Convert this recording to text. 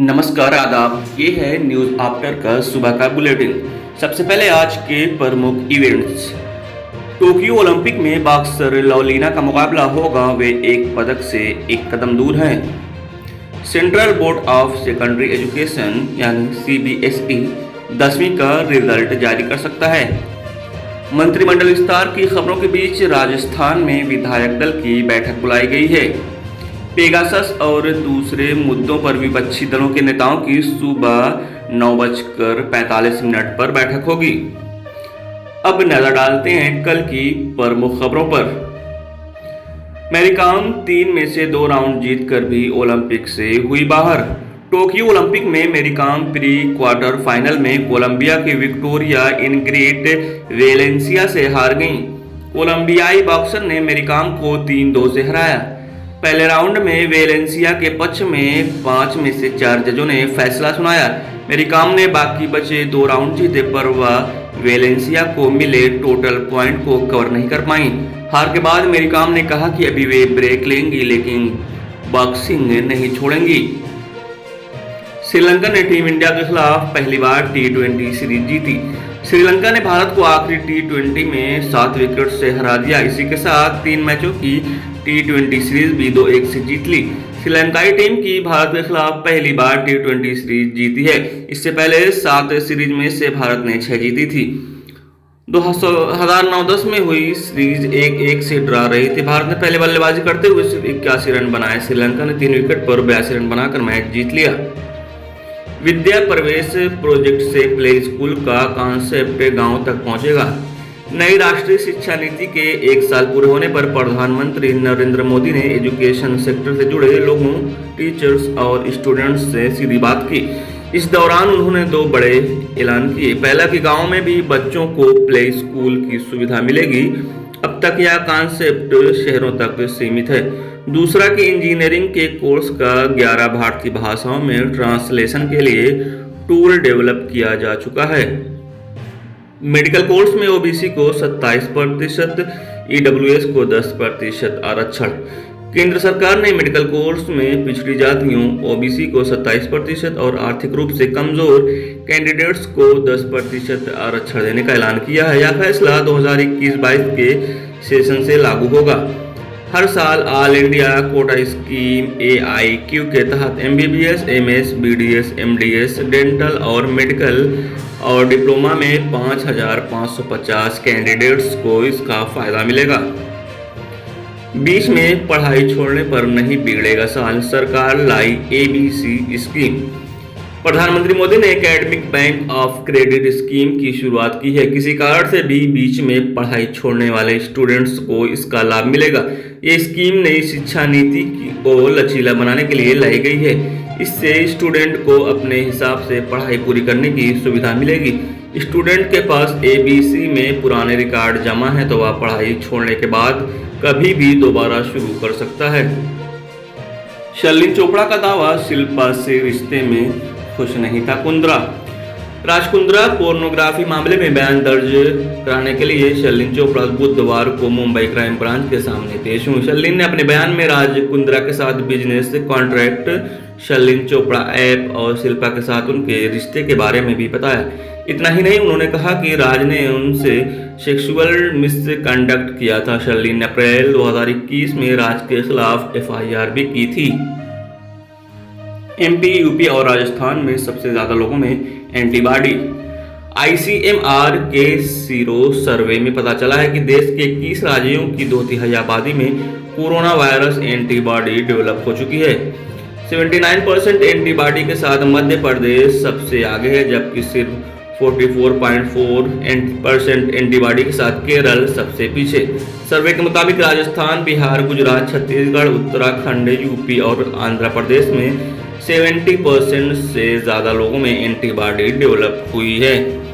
नमस्कार आदाब, ये है न्यूज़ आफ्टर का सुबह का बुलेटिन। सबसे पहले आज के प्रमुख इवेंट्स। टोक्यो ओलंपिक में बॉक्सर लवलीना का मुकाबला होगा, वे एक पदक से एक कदम दूर हैं। Central board of secondary education यानी CBSE 10वीं का रिजल्ट जारी कर सकता है। मंत्रिमंडल विस्तार की खबरों के बीच राजस्थान में विधायक दल की बैठक बुलाई गई है। पेगासस और दूसरे मुद्दों पर विपक्षी दलों के नेताओं की सुबह 9:45 पर बैठक होगी। अब नजर डालते हैं कल की प्रमुख खबरों पर। मैरी कॉम 3 में से 2 राउंड जीतकर भी ओलंपिक से हुई बाहर। टोक्यो ओलंपिक में Mary Kom pre quarter final में कोलंबिया के विक्टोरिया इनग्रिड वेलेंसिया से हार गईं। कोलंबियाई बॉक्सर ने मैरी कॉम को 3-2 से हराया। पहले राउंड में वेलेंसिया के पक्ष में 5 में से 4 जजों ने फैसला सुनाया। मैरी कॉम ने बाकी बचे 2 राउंड जीते, पर वह वेलेंसिया को मिले टोटल पॉइंट को कवर नहीं कर पाई। हार के बाद मैरी कॉम ने कहा कि अभी वे ब्रेक लेंगी, लेकिन बॉक्सिंग नहीं छोड़ेंगी। श्रीलंका ने टीम इंडिया के खिलाफ पहली बार T20 सीरीज जीती। श्रीलंका ने भारत को आखिरी T20 में 7 विकेट से हरा दिया। इसी के साथ 3 मैचों की T20 सीरीज भी 2-1 से जीत ली। श्रीलंकाई टीम की भारत के खिलाफ पहली बार T20 सीरीज जीती है। इससे पहले 7 सीरीज में से भारत ने 6 जीती थी। 2009-10 में हुई सीरीज 1-1 से ड्रा रही थी। भारत ने पहले बल्लेबाजी करते हुए सिर्फ 81 रन बनाए। श्रीलंका ने 3 विकेट पर 82 रन बनाकर मैच जीत लिया। विद्या प्रवेश प्रोजेक्ट से प्ले स्कूल का कॉन्सेप्ट गांव तक पहुंचेगा। नई राष्ट्रीय शिक्षा नीति के 1 साल पूरे होने पर प्रधानमंत्री नरेंद्र मोदी ने एजुकेशन सेक्टर से जुड़े लोगों, टीचर्स और स्टूडेंट्स से सीधी बात की। इस दौरान उन्होंने 2 बड़े ऐलान किए। पहला कि गांव में भी बच्चों को प्ले स्कूल की सुविधा मिलेगी। अब तक यह कॉन्सेप्ट शहरों तक सीमित है। दूसरा कि इंजीनियरिंग के कोर्स का 11 भारतीय भाषाओं में ट्रांसलेशन के लिए टूल डेवलप किया जा चुका है। मेडिकल कोर्स में OBC को 27%, EWS को 10% आरक्षण। केंद्र सरकार ने मेडिकल कोर्स में पिछड़ी जातियों OBC को 27% और आर्थिक रूप से कमजोर कैंडिडेट्स को 10% आरक्षण देने का ऐलान किया है। यह फैसला 2021-22 के सेशन से लागू होगा। हर साल all India quota scheme AIQ के तहत MBBS, MS, BDS, MDS, dental और मेडिकल और डिप्लोमा में 5,550 कैंडिडेट्स को इसका फायदा मिलेगा। बीच में पढ़ाई छोड़ने पर नहीं बिगड़ेगा साल, सरकार लाई ABC स्कीम। प्रधानमंत्री मोदी ने academic bank of credit scheme की शुरुआत की है। किसी कारण से भी बीच में पढ़ाई छोड़ने वाले स्टूडेंट्स को इसका लाभ मिलेगा। ये स्कीम नई शिक्षा नीति को लचीला बनाने के लिए लाई गई है। इससे स्टूडेंट को अपने हिसाब से पढ़ाई पूरी करने की सुविधा मिलेगी। स्टूडेंट के पास ABC में पुराने रिकॉर्ड जमा है तो वह पढ़ाई छोड़ने के बाद कभी भी दोबारा शुरू कर सकता है। शर्लिन चोपड़ा का दावा, शिल्पा से रिश्ते में खुश नहीं था कुंद्रा। राज कुंद्रा पोर्नोग्राफी मामले में बयान दर्ज कराने के लिए शर्लिन चोपड़ा बुधवार को मुंबई क्राइम ब्रांच के सामने पेश हुई। शर्लिन ने अपने बयान में राज कुंद्रा के साथ business contract, Sherlyn Chopra app और शिल्पा के साथ उनके रिश्ते के बारे में भी बताया। इतना ही नहीं, उन्होंने कहा कि राज ने उनसे सेक्सुअल मिसकंडक्ट किया था। शर्लिन ने अप्रैल 2021 में राज के खिलाफ FIR भी की थी। MP, UP और राजस्थान में सबसे ज्यादा लोगों में एंटीबॉडी। ICMR के सीरो सर्वे में पता चला है कि देश के 21 राज्यों की 2/3 आबादी में कोरोना वायरस एंटीबॉडी डेवलप हो चुकी है। 79% एंटीबॉडी के साथ मध्य प्रदेश सबसे आगे है, जबकि सिर्फ 44.4% एंटीबॉडी के साथ केरल सबसे पीछे। सर्वे के मुताबिक राजस्थान, बिहार, गुजरात, छत्तीसगढ़, उत्तराखंड, UP और आंध्र प्रदेश में 70% से ज्यादा लोगों में एंटीबॉडी डेवलप हुई है।